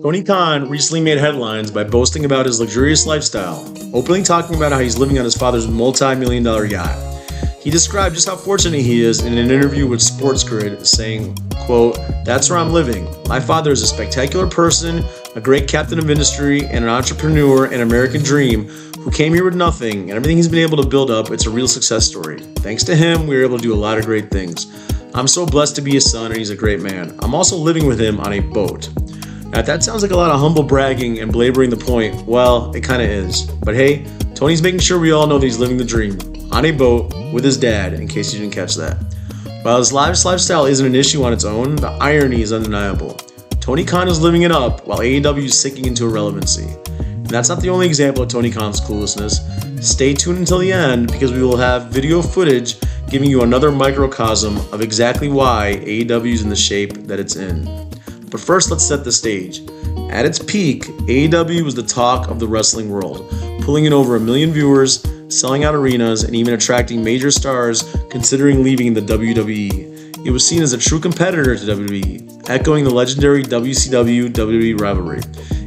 Tony Khan recently made headlines by boasting about his luxurious lifestyle, openly talking about how he's living on his father's multi-million-dollar yacht. He described just how fortunate he is in an interview with Sports Grid, saying, quote, "That's where I'm living. My father is a spectacular person, a great captain of industry, and an entrepreneur and American dream who came here with nothing, and everything he's been able to build up, it's a real success story. Thanks to him, we were able to do a lot of great things. I'm so blessed to be his son, and he's a great man. I'm also living with him on a boat." Now, if that sounds like a lot of humble bragging and belaboring the point, well, it kind of is. But hey, Tony's making sure we all know that he's living the dream, on a boat with his dad, in case you didn't catch that. While his lavish lifestyle isn't an issue on its own, the irony is undeniable. Tony Khan is living it up while AEW is sinking into irrelevancy. And that's not the only example of Tony Khan's cluelessness. Stay tuned until the end because we will have video footage giving you another microcosm of exactly why AEW is in the shape that it's in. But first, let's set the stage. At its peak, AEW was the talk of the wrestling world, pulling in over 1 million viewers, selling out arenas, and even attracting major stars considering leaving the WWE. It was seen as a true competitor to WWE, echoing the legendary WCW-WWE rivalry.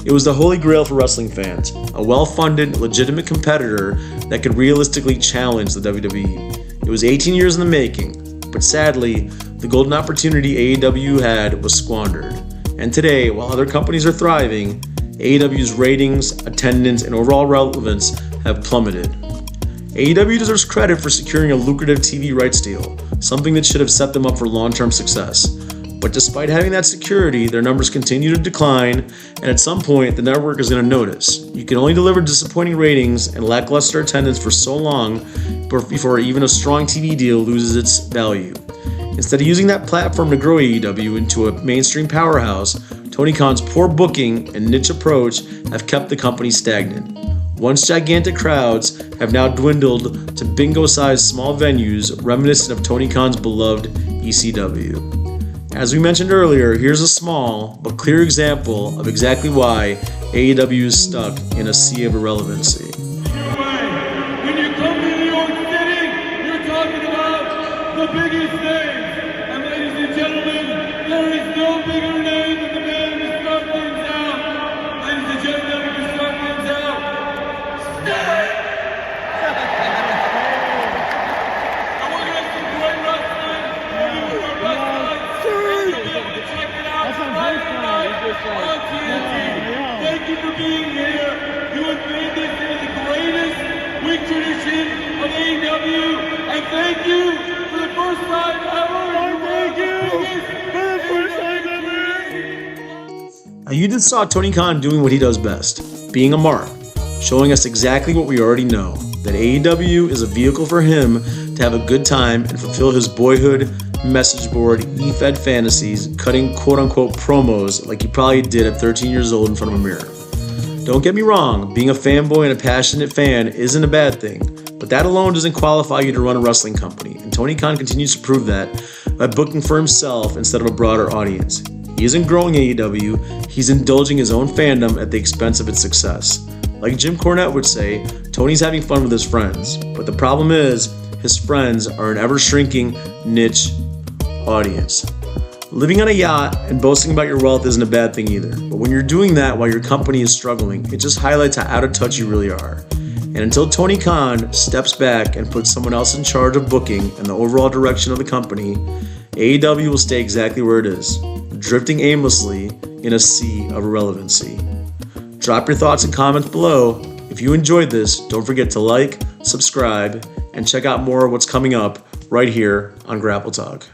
It was the holy grail for wrestling fans, a well-funded, legitimate competitor that could realistically challenge the WWE. It was 18 years in the making, but sadly, the golden opportunity AEW had was squandered. And today, while other companies are thriving, AEW's ratings, attendance, and overall relevance have plummeted. AEW deserves credit for securing a lucrative TV rights deal, something that should have set them up for long-term success. But despite having that security, their numbers continue to decline, and at some point, the network is going to notice. You can only deliver disappointing ratings and lackluster attendance for so long before even a strong TV deal loses its value. Instead of using that platform to grow AEW into a mainstream powerhouse, Tony Khan's poor booking and niche approach have kept the company stagnant. Once gigantic crowds have now dwindled to bingo-sized small venues reminiscent of Tony Khan's beloved ECW. As we mentioned earlier, here's a small but clear example of exactly why AEW is stuck in a sea of irrelevancy. When you come to New York City, you're talking about the biggest names. And ladies and gentlemen, there is no bigger name than the man who can start things out. Ladies and gentlemen, who can start things out. Stay! And we're going to have some great wrestling. We're going to wrestling. You'll be able to check it out Friday night on TNT. Thank you for being here. You have made this into the greatest week tradition of AEW. And thank you for the first time ever. Thank you for the first time ever. Now, you just saw Tony Khan doing what he does best, being a mark, showing us exactly what we already know, that AEW is a vehicle for him to have a good time and fulfill his boyhood message board e-fed fantasies, cutting quote-unquote promos like he probably did at 13 years old in front of a mirror. Don't get me wrong, being a fanboy and a passionate fan isn't a bad thing, but that alone doesn't qualify you to run a wrestling company, and Tony Khan continues to prove that by booking for himself instead of a broader audience. He isn't growing AEW, he's indulging his own fandom at the expense of its success. Like Jim Cornette would say, Tony's having fun with his friends, but the problem is, his friends are an ever-shrinking niche audience. Living on a yacht and boasting about your wealth isn't a bad thing either, but when you're doing that while your company is struggling, it just highlights how out of touch you really are. And until Tony Khan steps back and puts someone else in charge of booking and the overall direction of the company, AEW will stay exactly where it is, drifting aimlessly in a sea of irrelevancy. Drop your thoughts and comments below. If you enjoyed this, don't forget to like, subscribe, and check out more of what's coming up right here on Grapple Talk.